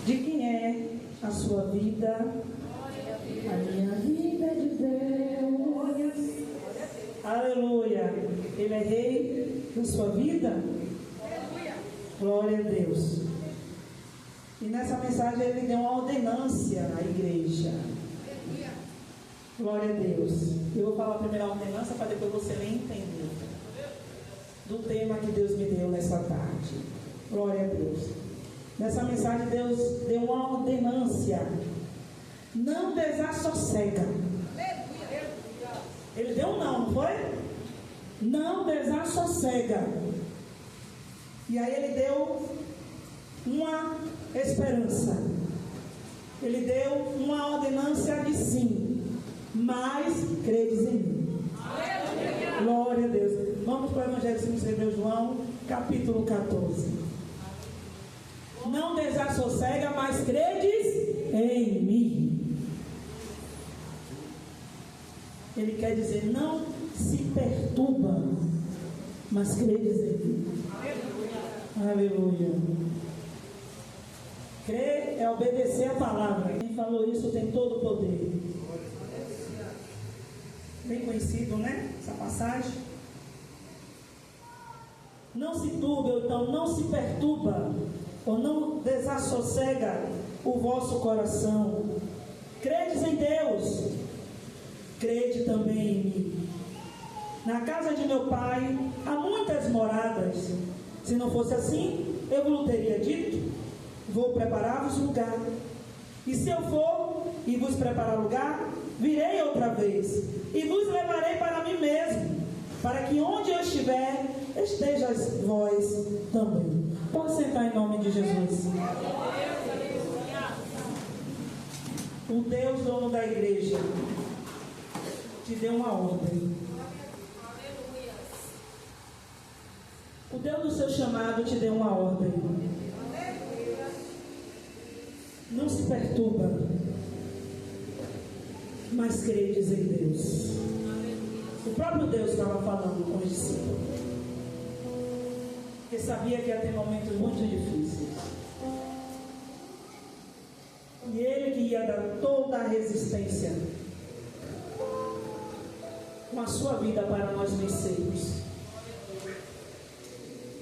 De quem é a sua vida? A minha vida é de Deus. Aleluia. Ele é rei da sua vida? Glória a Deus. E nessa mensagem ele deu uma ordenância à igreja. Glória a Deus. Eu vou falar primeiro a ordenança para depois você ler e entender do tema que Deus me deu nessa tarde. Glória a Deus. Nessa mensagem Deus deu uma ordenância. Não desassossega. Ele deu um não foi? Não desassossega. E aí ele deu uma esperança. Ele deu uma ordenância de sim. Mas credes em mim. Glória a Deus. Vamos para o Evangelho segundo escreveu João, capítulo 14. Não desassossega, mas credes em mim. Ele quer dizer, não se perturba, mas credes em mim. Aleluia. Crer é obedecer a palavra. Quem falou isso tem todo o poder. Bem conhecido, né? Essa passagem. Não se turbe, ou então não se perturba, ou não desassossega o vosso coração. Credes em Deus, crede também em mim. Na casa de meu pai há muitas moradas. Se não fosse assim, eu vos teria dito: vou preparar-vos lugar. E se eu for e vos preparar lugar, virei outra vez e vos levarei para mim mesmo, para que onde eu estiver, estejais vós também. Pode sentar em nome de Jesus. O Deus dono da igreja te deu uma ordem. O Deus do seu chamado te deu uma ordem. Não se perturba, mas credes em Deus. O próprio Deus estava falando com os discípulos, porque sabia que ia ter momentos muito difíceis. E Ele que ia dar toda a resistência com a sua vida para nós vencermos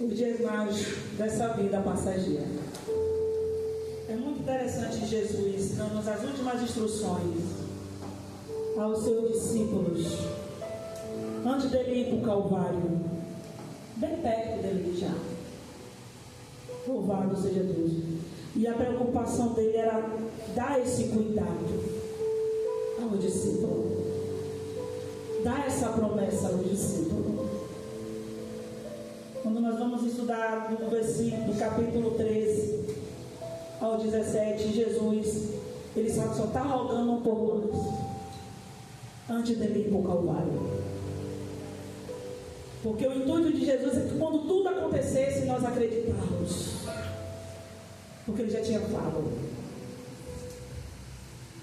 os dias mais dessa vida passageira. É muito interessante Jesus dando as últimas instruções aos seus discípulos antes dele ir para o Calvário, bem perto dele já. Louvado seja Deus. E a preocupação dele era dar esse cuidado ao discípulo, dar essa promessa ao discípulo. Quando nós vamos estudar no versículo do capítulo 13 ao 17, Jesus, ele só está rogando por nós antes dele ir para o Calvário. Porque o intuito de Jesus é que quando tudo acontecesse, nós acreditarmos. Porque ele já tinha falado.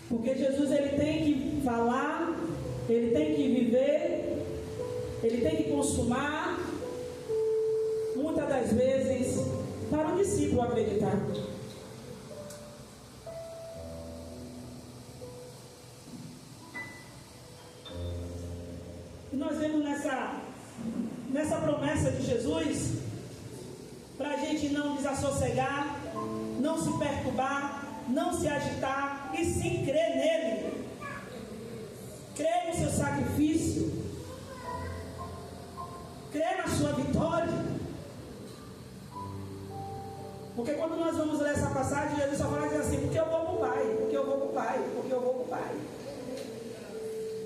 Porque Jesus, ele tem que falar, ele tem que viver, ele tem que consumar, muitas das vezes, para o discípulo acreditar. E nós vemos nessa promessa de Jesus, para a gente não desassossegar, não se perturbar, não se agitar, e sim crer nele, crer no seu sacrifício, crer na sua vitória. Porque quando nós vamos ler essa passagem, Jesus só fala assim: porque eu vou para o Pai, porque eu vou para o Pai, porque eu vou para o Pai.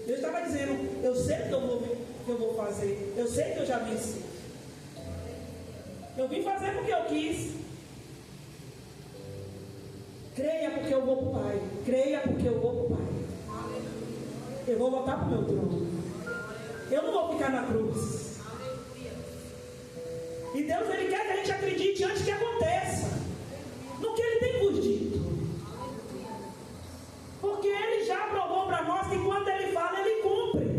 Ele estava dizendo: eu sei o que eu vou fazer, eu sei que eu já venci. Eu vim fazer porque eu quis. Creia porque eu vou para o Pai. Creia porque eu vou para o Pai. Eu vou voltar para o meu trono. Eu não vou ficar na cruz. E Deus, ele quer que a gente acredite antes que aconteça no que ele tem nos dito. Porque ele já provou para nós que quando ele fala, ele cumpre.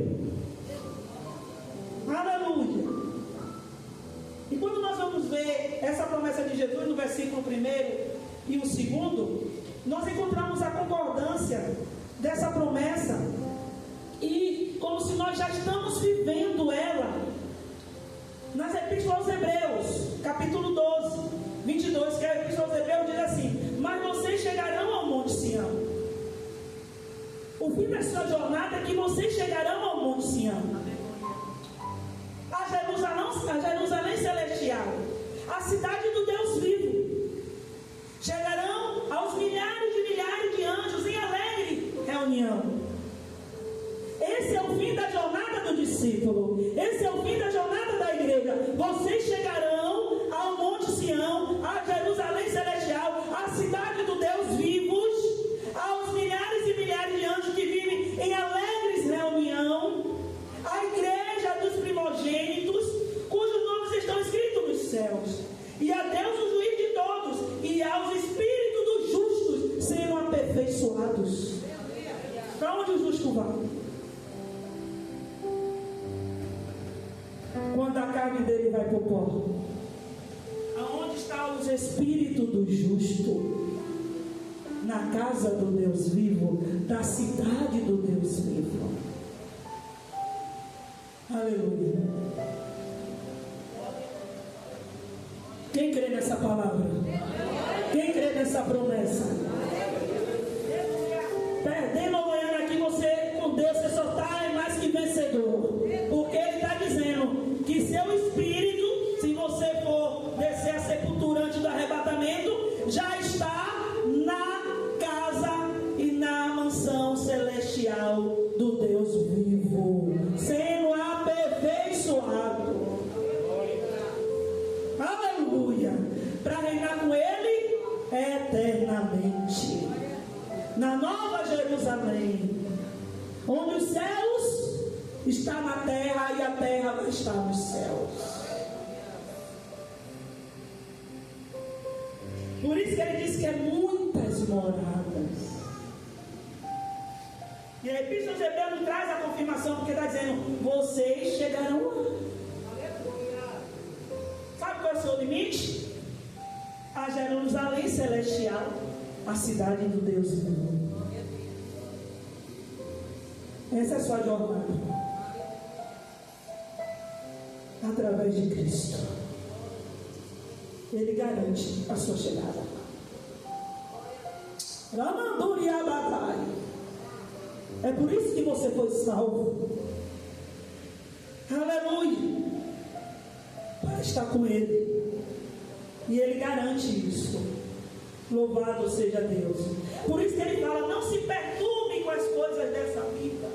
Aleluia. E quando nós vamos ver essa promessa de Jesus no versículo 1, e o segundo, nós encontramos a concordância dessa promessa e como se nós já estamos vivendo ela nas Epístolas aos Hebreus, capítulo 12, 22, que é a Epístola aos Hebreus, diz assim: mas vocês chegarão ao Monte Sião. O fim da sua jornada é que vocês chegarão ao Monte Sião, a Jerusalém celestial, a cidade do Deus vivo. Chegarão aos milhares de anjos em alegre reunião. Esse é o fim da jornada do discípulo. Esse é o fim da jornada da igreja. Vocês chegarão ao Monte Sião, a Jerusalém celestial, a cidade do Deus vivos, aos milhares e milhares de anjos que vivem em alegres reunião, a igreja dos primogênitos, cujos nomes estão escritos nos céus, e a Deus o juiz de todos, e aos espíritos dos justos sendo aperfeiçoados. Para onde o justo vai? Quando a carne dele vai para o pó. Aonde estão os espíritos do justo? Na casa do Deus vivo, da cidade do Deus vivo. Aleluia. Quem crê nessa palavra? Quem crê nessa promessa? Perdendo ou ganhando aqui, você com Deus, você só está mais que vencedor. Porque Ele está dizendo que seu espírito, se você for descer a sepultura antes do arrebatamento, já está na casa e na mansão celestial do Deus vivo, sendo aperfeiçoado. Aleluia! Para reinar com Ele eternamente. Na Nova Jerusalém, onde os céus está na terra e a terra vai estar nos céus. Por isso que ele diz que é muitas moradas. E a Epístola aos Hebreus nos traz a confirmação, porque está dizendo: vocês chegarão lá. Sabe qual é o seu limite? A Jerusalém celestial, a cidade do Deus vivo. Essa é a sua jornada, através de Cristo. Ele garante a sua chegada. É por isso que você foi salvo. Aleluia. Para estar com Ele. E Ele garante isso. Louvado seja Deus. Por isso que Ele fala: não se perturbem com as coisas dessa vida.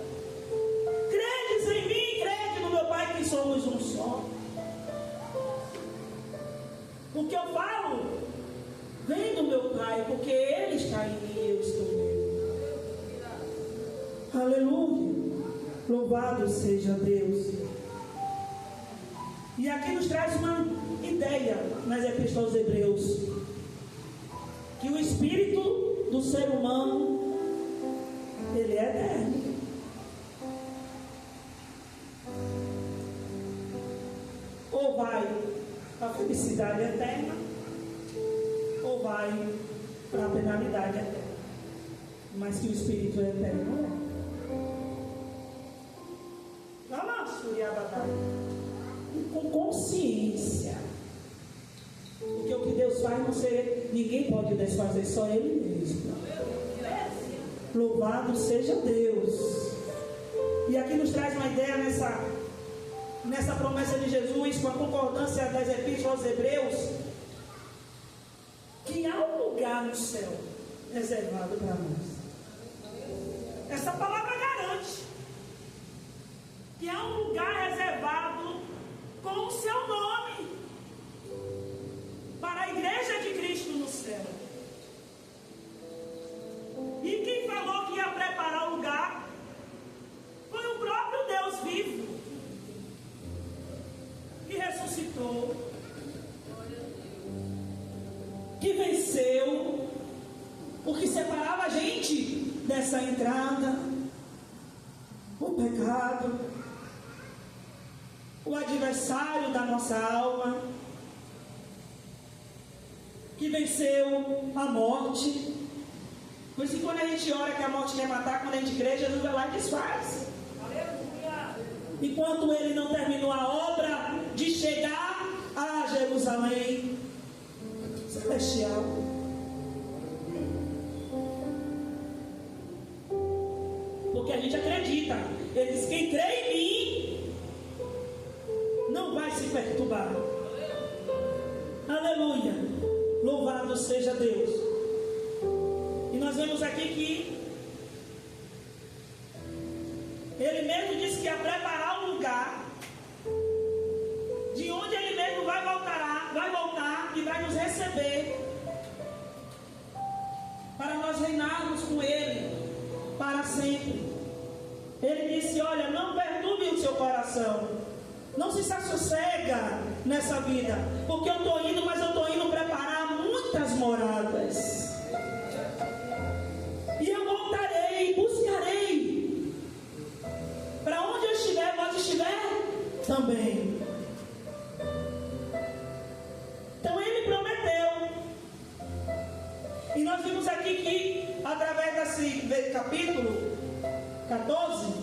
Credes em mim, crede no meu Pai, que somos um só. O que eu falo vem do meu Pai, porque Ele está em mim e eu estou nele. Aleluia. Louvado seja Deus. E aqui nos traz uma ideia nas Epístolas aos Hebreus, que o espírito do ser humano, ele é eterno. Ou vai para a felicidade eterna, ou vai para a penalidade eterna. Mas que o espírito é eterno, não é? E com consciência. Porque o que Deus faz não ser, ninguém pode desfazer, só Ele mesmo. Louvado seja Deus. E aqui nos traz uma ideia nessa promessa de Jesus, com a concordância das Epístolas aos Hebreus, que há um lugar no céu reservado para nós. Essa palavra garante que há um lugar reservado com o seu nome para a igreja de Cristo no céu. E quem falou que ia preparar o lugar foi o próprio Deus vivo, que ressuscitou, que venceu o que separava a gente dessa entrada, o pecado, o adversário da nossa alma. que venceu a morte. Por isso que quando a gente ora que a morte quer matar, quando a gente crê, Jesus vai lá e desfaz. Enquanto ele não terminou a obra de chegar a Jerusalém celestial. Porque a gente acredita. Ele diz: quem crê em mim não vai se perturbar. Aleluia. Louvado seja Deus. E nós vemos aqui que ele mesmo disse que ia preparar um lugar de onde ele mesmo vai voltar e vai nos receber para nós reinarmos com ele para sempre. Ele disse: olha, não perturbe o seu coração, não se sossega nessa vida, porque eu estou indo, mas eu estou indo preparar muitas moradas. E eu voltarei, buscarei. Para onde eu estiver, vós estiver também. Então ele prometeu. E nós vimos aqui que, através desse capítulo 14,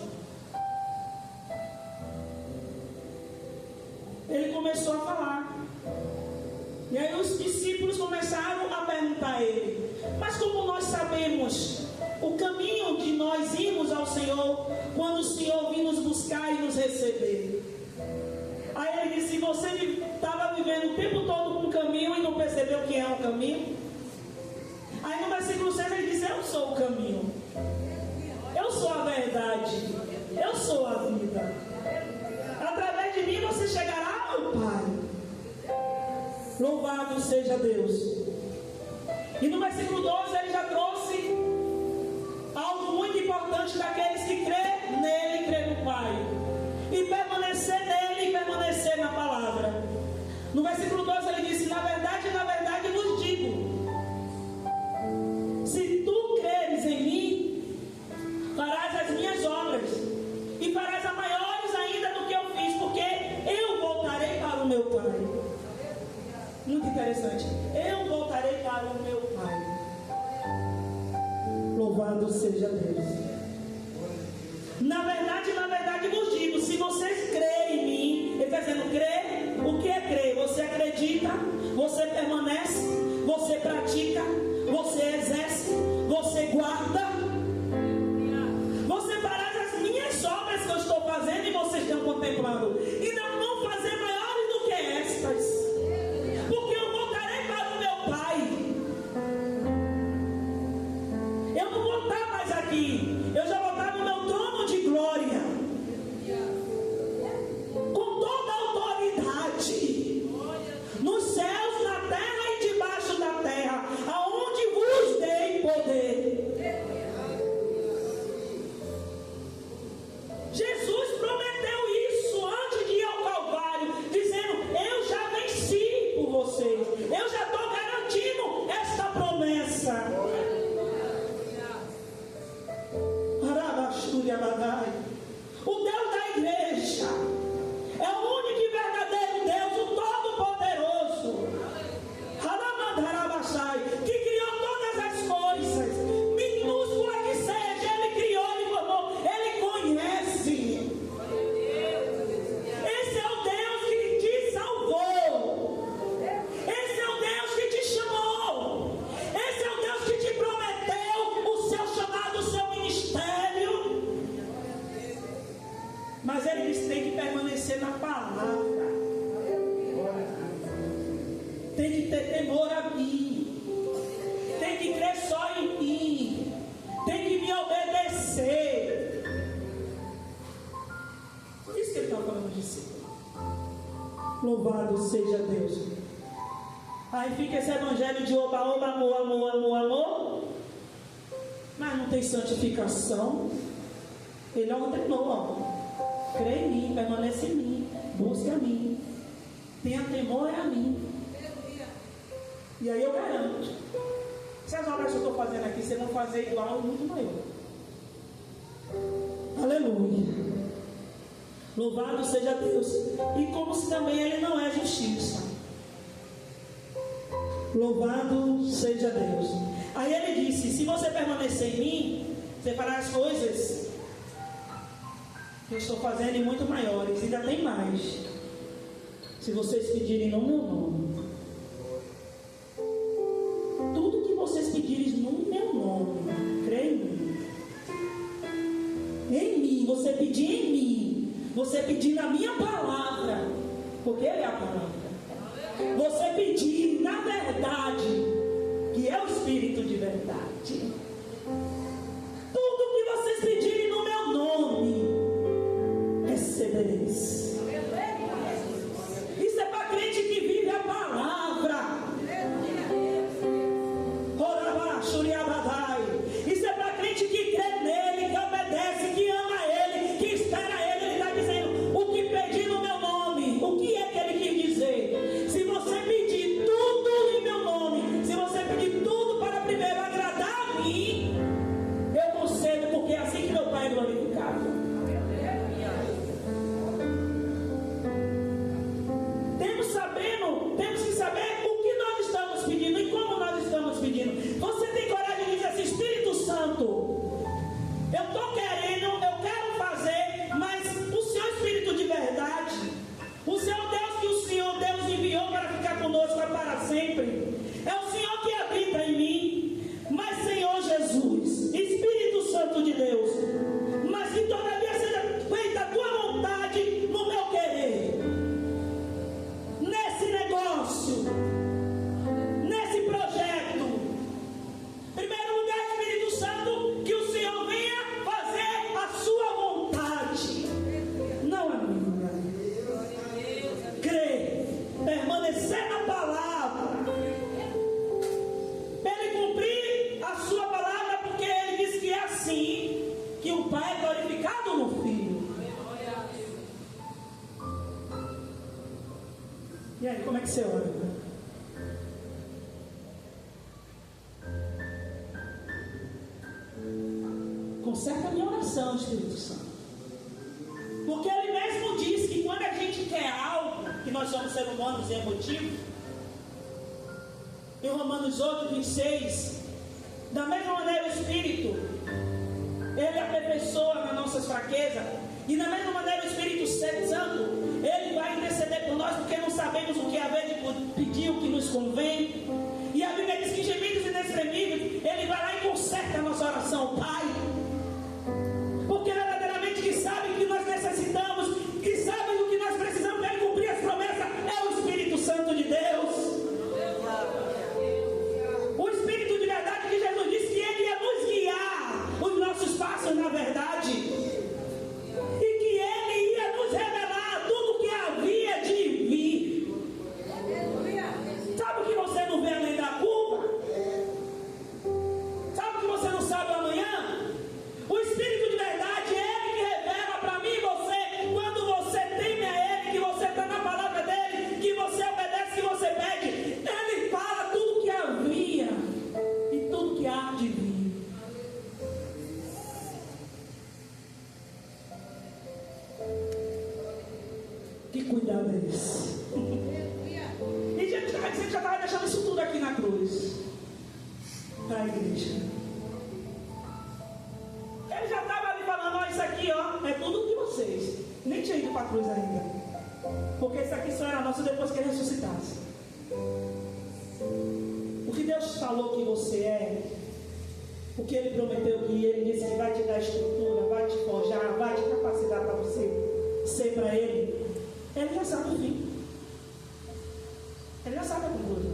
ele começou a falar. E aí os discípulos começaram a perguntar a ele: mas como nós sabemos o caminho de nós irmos ao Senhor, quando o Senhor vir nos buscar e nos receber? Aí ele disse: você estava vivendo o tempo todo com um caminho e não percebeu que é um caminho? Aí no versículo 6 ele diz: eu sou o caminho, eu sou a verdade, eu sou a vida. Através de mim você chegará ao Pai. Louvado seja Deus. E no versículo 12 ele já trouxe algo muito importante daqueles que crê nele e crê no Pai, e permanecer nele e permanecer na palavra. No versículo 12 ele disse: na verdade vos digo, se tu creres em mim, farás as minhas obras, e farás a maiores ainda do que eu fiz, porque eu voltarei para o meu Pai. Muito interessante. Eu voltarei para o meu Pai. Louvado seja Deus. Na verdade vos digo, se vocês creem em mim, ele está dizendo: crer, o que é crer? Você acredita, você permanece, você pratica, você exerce, você guarda. Você fará as minhas obras que eu estou fazendo e vocês estão contemplando, e não vão fazer maiores do que estas. Eu já vou estar no meu trono de glória, com toda a autoridade, nos céus, na terra e debaixo da terra, aonde vos dei poder. Jesus prometeu isso antes de ir ao Calvário, dizendo: eu já venci por vocês, eu já estou garantindo esta promessa. O Deus da igreja é o único e verdadeiro Deus, o Todo-Poderoso, que criou todas as coisas, minúscula que seja, Ele criou, Ele formou, Ele conhece. Esse é o Deus que te salvou, esse é o Deus que te chamou, esse é o Deus que te prometeu o seu chamado, o seu ministério. Mas ele disse: tem que permanecer na palavra, tem que ter temor a mim, tem que crer só em mim, tem que me obedecer. Por isso que ele está falando disso. Louvado seja Deus. Aí fica esse evangelho de oba-oba, amor, mas não tem santificação. Ele ordenou, ó: crê em mim, permanece em mim, busque a mim, tenha temor a mim. E aí eu garanto, se as obras que eu estou fazendo aqui, você não fazer igual, muito maior. Aleluia. Louvado seja Deus. E como se também ele não é justiça. Louvado seja Deus. Aí ele disse: se você permanecer em mim, você fará as coisas que eu estou fazendo e muito maiores. Ainda tem mais. Se vocês pedirem no meu nome, tudo que vocês pedirem no meu nome, creia em mim. Em mim, você pedir em mim, você pedir na minha palavra, porque Ele é a palavra. Você pedir na verdade, que é o Espírito de verdade. Tudo que vocês pedirem no meu nome, recebereis. Isso é para crente que vive a palavra. Isso é para crente que crê nele, que obedece, que ama ele, que espera ele. Ele está dizendo: o que pedir no meu nome, o que é que ele quis dizer? Se você pedir tudo em meu nome, se você pedir tudo para primeiro agradar a mim, eu concedo, porque é assim que meu Pai é glorificado. Temos que saber o que nós estamos pedindo e como nós estamos pedindo. Você tem coragem de dizer assim: Espírito Santo, eu estou querendo, eu quero fazer, mas o Senhor Espírito de verdade, o Senhor Deus que o Senhor Deus enviou para ficar conosco para sempre, é o Senhor que habita em mim. Mas Senhor Jesus, Espírito Santo de Deus, mas que todavia seja feita a tua vontade no meu querer, nesse negócio, nesse projeto. Em primeiro lugar, Espírito Santo, que o Senhor venha fazer a sua vontade, não a minha. Crer, permanecer na palavra, para ele cumprir a sua palavra, porque ele diz que é assim que o Pai é glorificado no Filho. E aí, como é que você ora? Conserta a minha oração, Espírito Santo. Porque ele mesmo diz que quando a gente quer algo, que nós somos seres humanos e emotivos, em Romanos 8:26, da mesma maneira o Espírito, ele aperfeiçoa nas nossas fraquezas, e da mesma maneira o Espírito Santo, ele vai interceder por nós, porque não sabemos o que haver de pedir o que nos convém. E a Bíblia diz que gemidos inexprimíveis, ele vai lá e conserta a nossa oração, Pai, porque verdadeiramente que sabe o que nós necessitamos, que sabe o que nós precisamos para ele cumprir as promessas, é o Espírito Santo de Deus, o Espírito de verdade, que Jesus disse que ele ia nos guiar os nossos passos na verdade, e que ele ia nos revelar tudo o que havia de vir. Sabe o que você não vê além da curva? Sabe o que você não sabe amanhã? O Espírito de verdade é ele que revela para mim e você, quando você teme a ele, que você está na palavra dele, que você obedece, que você pede, ele fala tudo o que havia e tudo que há de vir. Que cuidado é esse? E Jesus estava dizendo que já estava deixando isso tudo aqui na cruz para a igreja. Ele já estava ali falando: ó, isso aqui, ó, é tudo de vocês. Nem tinha ido para a cruz ainda, porque isso aqui só era nosso depois que ele ressuscitasse. O que Deus falou que você é, o que ele prometeu, que ele disse que vai te dar estrutura, vai te forjar, vai te capacitar para você ser para ele, ele já sabe o fim. Ele já sabe a conclusão.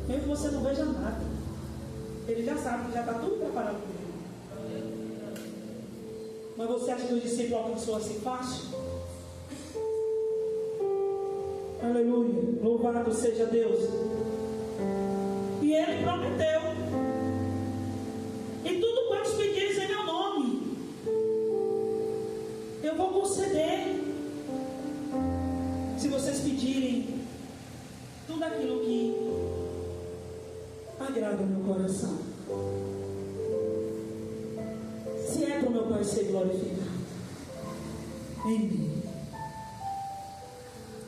Mesmo que você não veja nada, ele já sabe que já está tudo preparado para ele. Mas você acha que o discípulo alcançou assim fácil? Aleluia, louvado seja Deus. E ele prometeu: e tudo quanto pedires em meu nome, eu vou conceder, se vocês pedirem tudo aquilo que agrada o meu coração. Se é para o meu Pai ser glorificado em mim.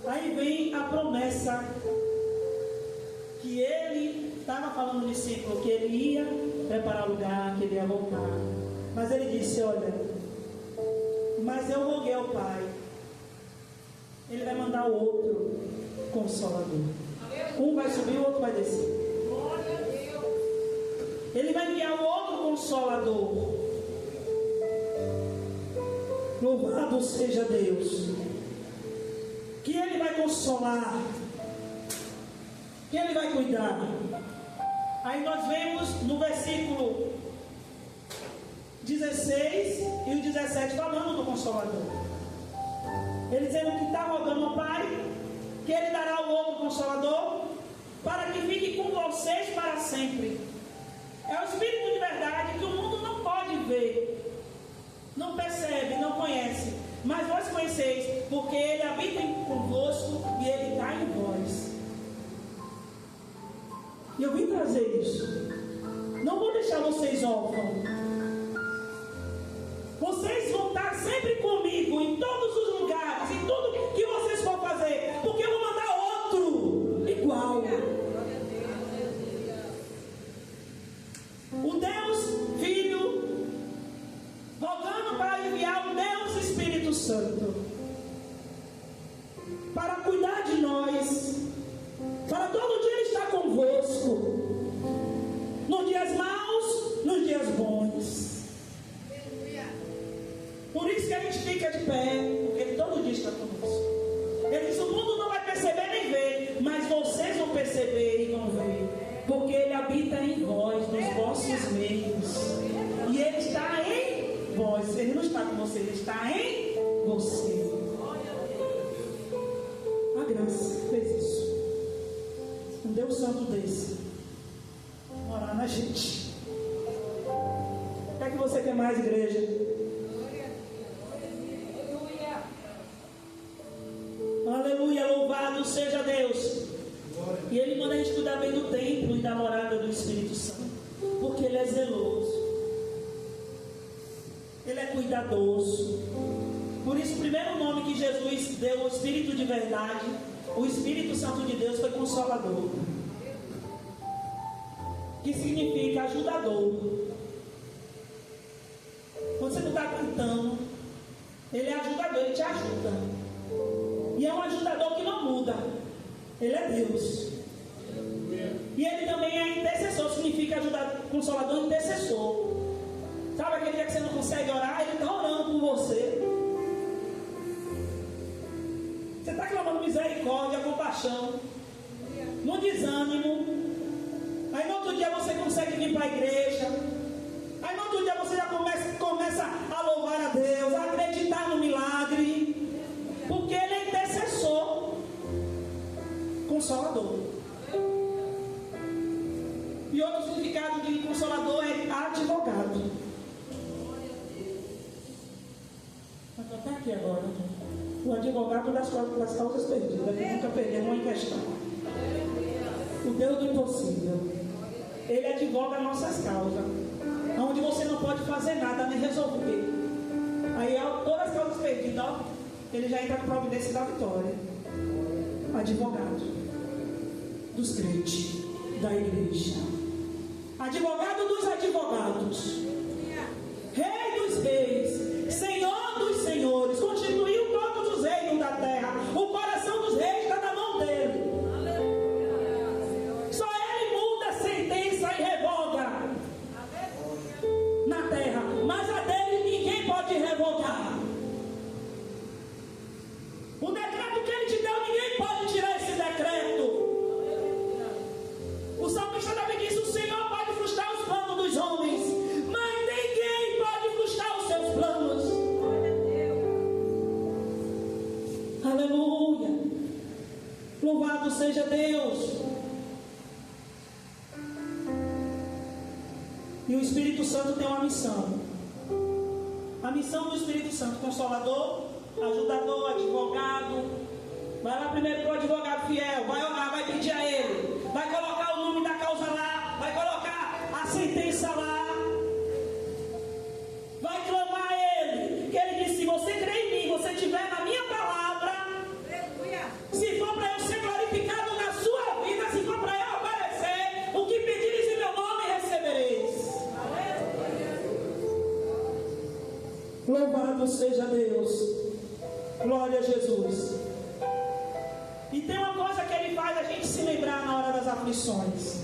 Aí vem a promessa que ele estava falando no discípulo, que ele ia preparar o lugar, que ele ia voltar. Mas ele disse, olha, mas eu roguei ao Pai, ele vai mandar o outro Consolador. Um vai subir, o outro vai descer. Ele vai enviar o outro Consolador. Louvado seja Deus. Que ele vai consolar, que ele vai cuidar. Aí nós vemos no versículo 16 e o 17 falando do Consolador. Ele dizendo que está rogando ao Pai, que ele dará o outro Consolador, para que fique com vocês para sempre. É o Espírito de verdade que o mundo não pode ver, não percebe, não conhece. Mas vós conheceis, porque ele habita convosco e ele está em vós. E eu vim trazer isso. Não vou deixar vocês órfãos. Vocês vão estar sempre comigo, em todos os lugares, em tudo que vocês for fazer. Porque eu vou mandar outro igual. O Deus Filho, rogando para enviar o Deus Espírito Santo, para cuidar de nós, para todo dia Ele estar convosco, nos dias maus, nos dias bons. Por isso que a gente fica de pé, porque Ele todo dia está conosco. Ele diz, o mundo não vai perceber nem ver, mas vocês vão perceber e vão ver, porque Ele habita em vós, nos vossos meios, e Ele está em vós. Ele não está com você, Ele está em você. A graça fez isso. Um Deus Santo desse morar na gente. O que é que você quer mais, igreja? Aleluia, louvado seja Deus. E Ele manda a gente cuidar bem do templo e da morada do Espírito Santo, porque Ele é zeloso, Ele é cuidadoso. Por isso o primeiro nome que Jesus deu ao Espírito de verdade, o Espírito Santo de Deus, foi Consolador, que significa ajudador. Quando você não está cantando, Ele é ajudador, Ele te ajuda. E é um ajudador que não muda. Ele é Deus. E Ele também é intercessor. Significa ajudar, Consolador, intercessor. Sabe aquele dia que você não consegue orar? Ele está orando por você. Você está clamando misericórdia, compaixão, no desânimo. Aí no outro dia você consegue vir para a igreja. Aí no outro dia você já começa a louvar a Deus, a acreditar no milagre. Porque Ele é intercessor, Consolador. E outro significado de Consolador é advogado. Vou botar aqui agora. O advogado das causas perdidas. Ele nunca perdeu uma questão. O Deus do impossível. Ele advoga nossas causas, onde você não pode fazer nada, nem resolver. Aí todas as causas perdidas, ó, Ele já entra com providência da vitória. Advogado dos crentes, da igreja. Advogado dos advogados. Rei dos reis. Senhor dos senhores. Constituiu todos os reinos da terra. O coração dos reis está na mão dele. Só Ele muda a sentença e revoga na terra. Mas a dele ninguém pode revogar. O decreto que Ele te deu, ninguém pode tirar esse decreto. O salmista Davi diz: o Senhor pode frustrar os planos dos homens, mas ninguém pode frustrar os seus planos. Aleluia. Louvado seja Deus. E o Espírito Santo tem uma missão. A missão do Espírito Santo: Consolador, ajudador, advogado. Vai lá primeiro para o advogado fiel, vai orar, vai pedir a ele, vai colocar o nome da causa lá, vai colocar a sentença lá, vai clamar a ele, que ele disse: se você crê em mim, você estiver na minha palavra, se for para eu ser glorificado na sua vida, se for para eu Louvado seja Deus. Glória a Jesus. E tem uma coisa que Ele faz a gente se lembrar na hora das aflições.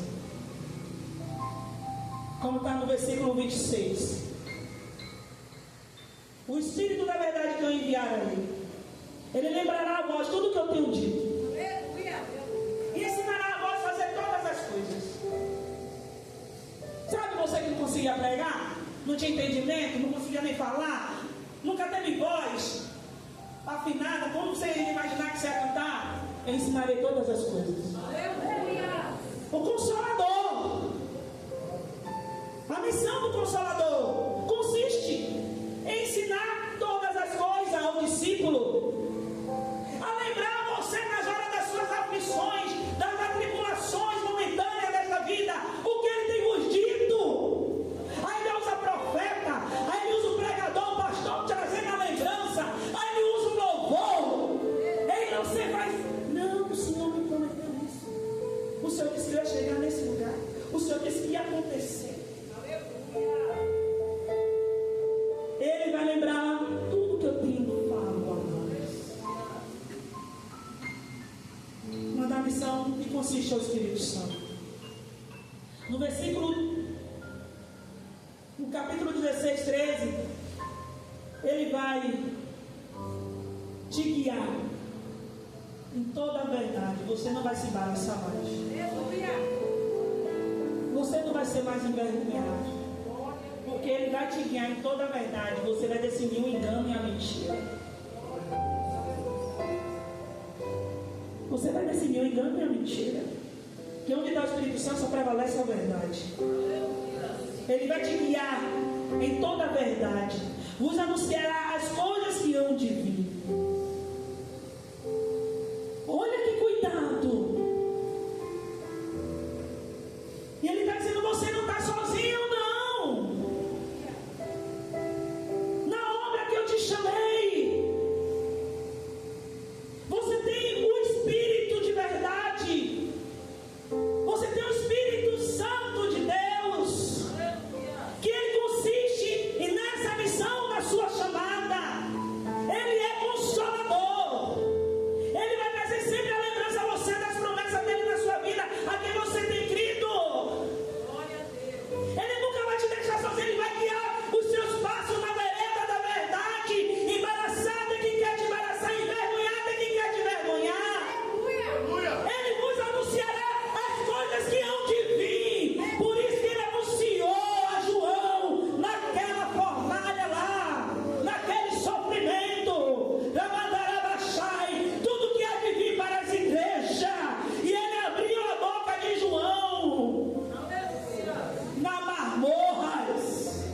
Como está no versículo 26. O Espírito da verdade que eu enviar a Ele lembrará a vós tudo que eu tenho dito. E ensinará a vós a fazer todas as coisas. Sabe você que não conseguia pregar? Não tinha entendimento? Não conseguia nem falar? Nunca teve voz afinada? Como você ia imaginar que você ia cantar? Eu ensinarei todas as coisas. O Consolador. A missão do Consolador consiste em ensinar todas as coisas ao discípulo, a lembrar você nas horas das suas aflições, das atribulações momentâneas desta vida, o que Ele tem vos dito. Aí Ele usa profeta, aí Ele usa o pregador, o pastor, trazendo a lembrança, aí Ele usa o louvor. Ele não se vai, não, o Senhor me prometeu isso, o Senhor disse que eu ia chegar nesse lugar, o Senhor disse que ia acontecer. Ele vai lembrar tudo que eu tenho falado a nós. Uma da missão que consiste ao Espírito Santo. No capítulo 16, 13, Ele vai te guiar em toda a verdade. Você não vai se embaraçar mais. Você não vai ser mais envergonhado. Porque Ele vai te guiar em toda a verdade. Você vai decidir o engano e a mentira. Você vai decidir o engano e a mentira. Que onde está o Espírito Santo só prevalece a verdade. Ele vai te guiar em toda a verdade. Vos anunciará as coisas que hão de vir. Olha que cuidado. E Ele está dizendo: você não está sozinho, não. Chamei. Você tem o Espírito de verdade. Você tem o Espírito Santo de Deus. Que Ele consiste nessa missão da sua chamada. Ele é Consolador. Ele vai trazer sempre a lembrança a você das promessas dele na sua vida, a quem você tem crido. Ele nunca vai te deixar sozinho. Ele vai guiar os seus passos na vereda da verdade. Embaraçado é quem quer te embaraçar, envergonhado é quem quer te envergonhar. Ele vos anunciará as coisas que hão de vir. Por isso que Ele anunciou a João naquela fornalha lá, naquele sofrimento, tudo que há de vir para as igrejas. E Ele abriu a boca de João na Marmorras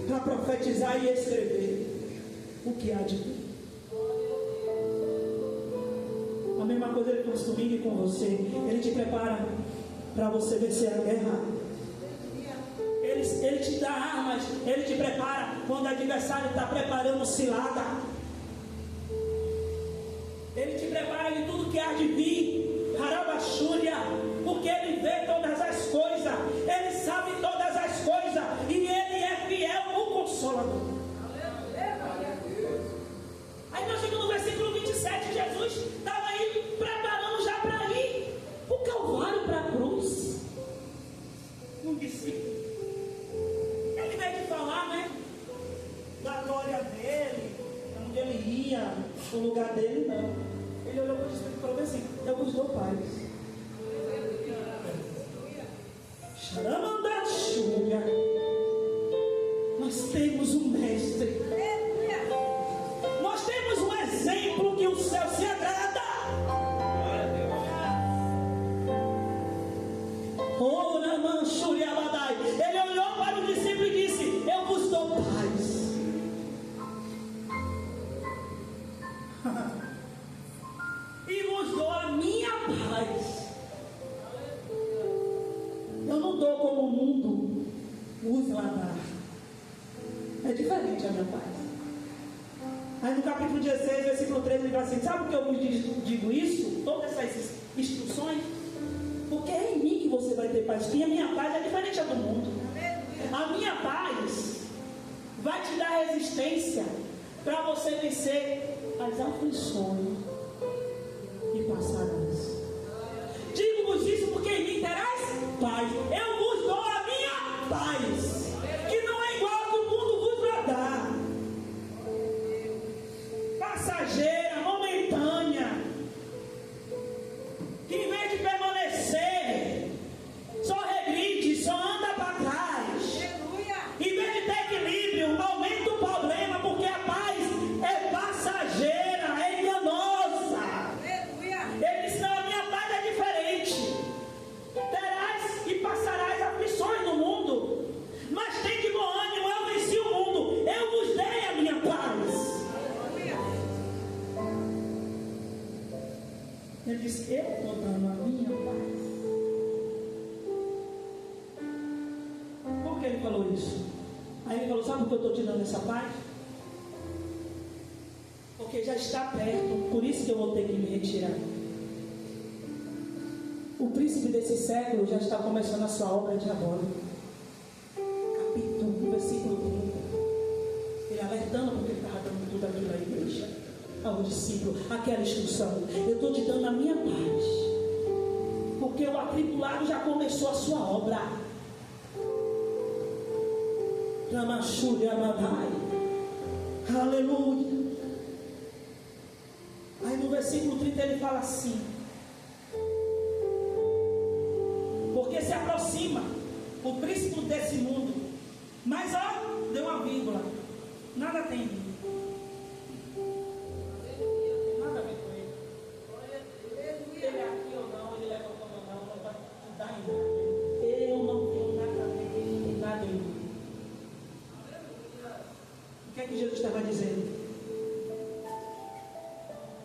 para profetizar e escrever o que há de vir. A mesma coisa Ele faz comigo e com você. Ele te prepara para você vencer a guerra. Ele te dá armas. Ele te prepara quando o adversário está preparando cilada. Ele te prepara de tudo que há de vir. Harabachúria. Porque Ele vê todas as coisas. Ele sabe todas as coisas. E Ele é fiel, o Consolador. Aí nós chegamos no versículo 27. Jesus estava aí preparando já para ir o Calvário, para a cruz. Um discípulo. Ele veio de falar, né? Da glória dele, onde ele ia, o lugar dele, não. Ele olhou para o discípulo e falou assim: eu vos dou paz. Xaramandachúria. Nós temos um mestre. Nós temos um exemplo que o céu se agrada. Ele olhou para o discípulo e disse: eu vos dou paz. E vos dou a minha paz. Eu não dou como o mundo usa lá. É diferente a minha paz. Aí no capítulo 16, versículo 13, ele fala assim: sabe por que eu vos digo isso? Todas essas instruções? Porque é em mim que você vai ter paz. E a minha paz é diferente da do mundo. A minha paz vai te dar resistência para você vencer as aflições e passarás. Digo-vos isso porque em mim terás paz. Eu vos dou a minha paz, que não é igual a que o mundo vos vai dar. Passageira, momentânea, que em vez de permanecer, só regride, só anda para trás. Em vez de ter equilíbrio, aumenta o problema, porque a paz é passageira, é enganosa. Ele disse: não, a minha paz é diferente. Terás e passarás aflições no mundo, mas tem de bom ânimo, eu venci o mundo, eu vos dei a minha paz. Ele disse: eu estou dando a minha paz. Por que ele falou isso? Aí ele falou: sabe por que eu estou te dando essa paz? Porque já está perto, por isso que eu vou ter que me retirar. O príncipe desse século já está começando a sua obra diabólica. Capítulo, versículo 30. Ele alertando, porque ele estava dando tudo aquilo à igreja, ao discípulo, aquela instrução. Eu estou te dando a minha paz, porque o atribulado já começou a sua obra. Aleluia. Aí no versículo 30 ele fala assim: porque se aproxima o príncipe desse mundo. Mas ó, deu uma vírgula. Nada tem. Nada a ver com ele. Ele é aqui ou não, ele leva ou não, não vai dar em nada. Eu não tenho nada a ver, nada em mim. O que é que Jesus estava dizendo?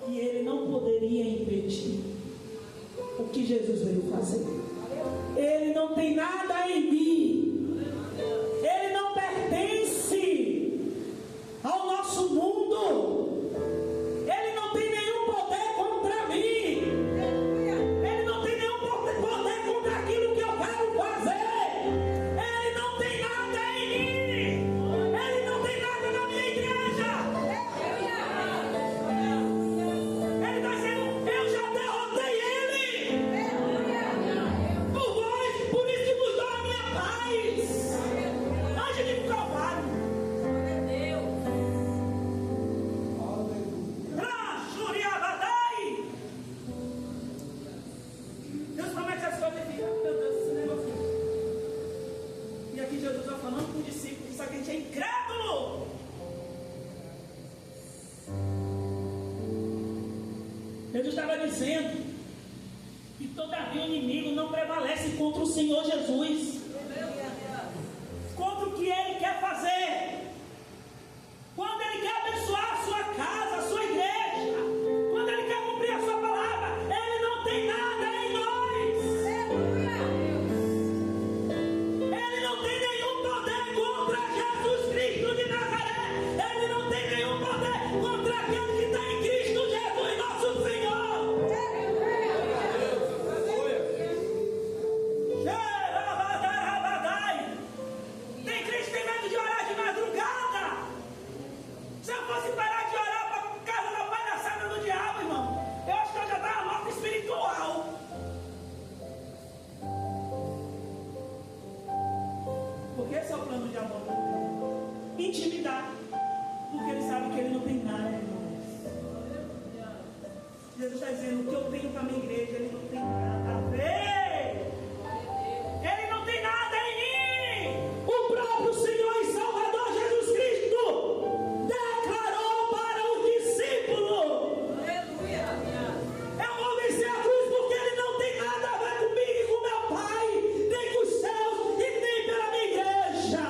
Que ele não poderia impedir o que Jesus veio fazer. Ele não tem nada em mim. Ele não pertence ao nosso mundo. Ele não tem nenhum poder contra mim. Ele não tem nenhum poder contra aquilo que eu quero fazer. Ele não tem nada em mim. Ele não tem nada na minha igreja. Ele está dizendo: eu já derrotei ele. Por vós, por isso que vos dou a minha paz. Antes de me provar. Deus promete as coisas e fica: meu Deus, esse negócio. E aqui Jesus está falando com o discípulo: isso aqui a gente é incrédulo. Jesus estava dizendo que todavia o inimigo não prevalece contra o Senhor Jesus, contra o que ele quer fazer. Quando ele quer abençoar a sua casa, a sua igreja, quando ele quer cumprir a sua palavra, ele não tem nada em nós. Ele não tem nenhum poder contra Jesus Cristo de Nazaré. Ele não tem nenhum poder contra aquele que está em Cristo Jesus, nosso Senhor. Tem crente que tem medo de orar de madrugada. Se eu fosse parar de orar para casa da palhaçada do diabo, irmão, eu acho que eu já estava morto espiritual. Porque esse é o plano de amor. Intimidar. Porque ele sabe que ele não tem nada, irmãos. Jesus está dizendo: o que eu tenho para a minha igreja, ele não tem nada a ver. Ele não tem nada em mim. O próprio Senhor e Salvador Jesus Cristo declarou para os discípulos: eu vou vencer a cruz, porque ele não tem nada a ver comigo e com meu Pai, nem com os céus e nem pela minha igreja.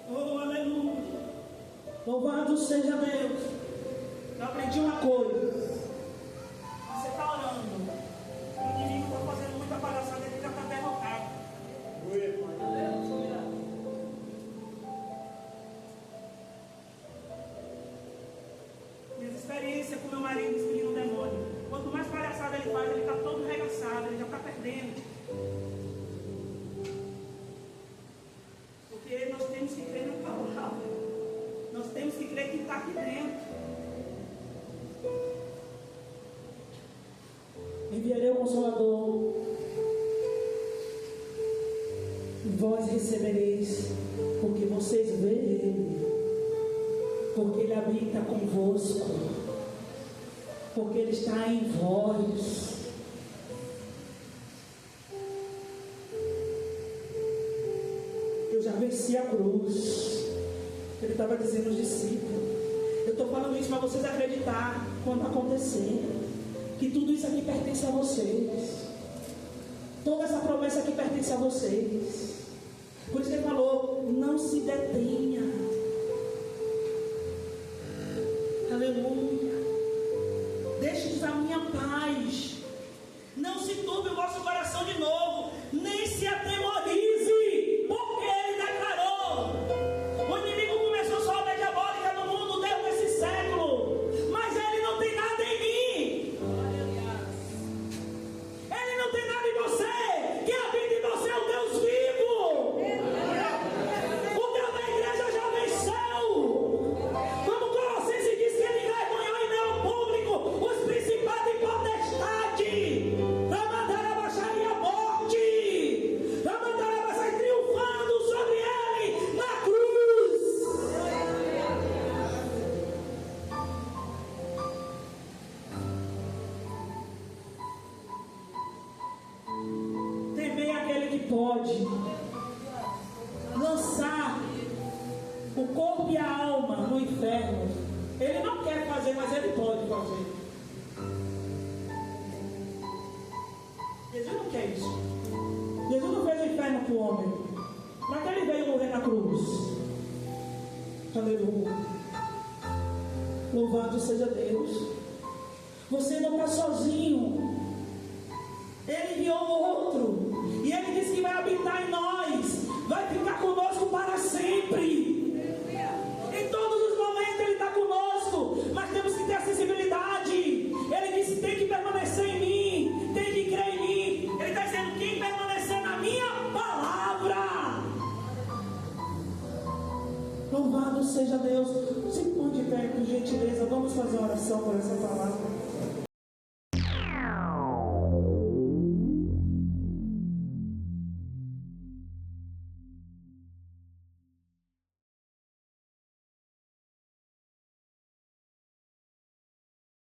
Oh, aleluia. Louvado seja Deus. Eu aprendi uma coisa: você está orando, o inimigo está fazendo muita palhaçada, ele já está derrotado. Minhas experiências com meu marido, esse menino demônio. dentro. Porque nós temos que crer na palavra. Nós temos que crer que está aqui dentro. Enviarei o Consolador, e vós recebereis, porque vocês veem Ele, porque Ele habita convosco, porque Ele está em vós. Eu já venci a cruz. Ele estava dizendo aos discípulos. Eu estou falando isso para vocês acreditar quando acontecer. Que tudo isso aqui pertence a vocês. Toda essa promessa aqui pertence a vocês. Por isso ele falou, não se detenha. Aleluia. Deixe-nos a minha paz. Não se turbe o vosso coração de novo. Nem se atemorize. Porque ele declarou. O inimigo começou sua obra diabólica no mundo desde esse século. Mas ele não tem nada em mim. Ele não tem nada em você. Quem habita em você é o Deus vivo. O Deus da igreja já venceu. Como Colossenses diz que ele envergonhou em meu público os principados e potestades. Vai mandar abaixar a morte. Vai mandar abaixar triunfando sobre ele na cruz. Temei aquele que pode lançar o corpo e a alma no inferno. Ele não quer fazer, mas ele pode fazer. Jesus não quer isso. Jesus não fez o inferno para o homem. Para que ele veio morrer na cruz? Aleluia. Louvado seja Deus. Você não está sozinho. Ele enviou outro. E ele disse que vai habitar em nós. Vai ficar conosco para sempre. Em todos os momentos ele está conosco. Mas temos que ter a sensibilidade. Ele disse, tem que permanecer em mim. Tem que crer em mim. Ele está dizendo, quem permanecer na minha palavra. Louvado seja Deus. Se põe de pé, por gentileza. Vamos fazer uma oração por essa palavra.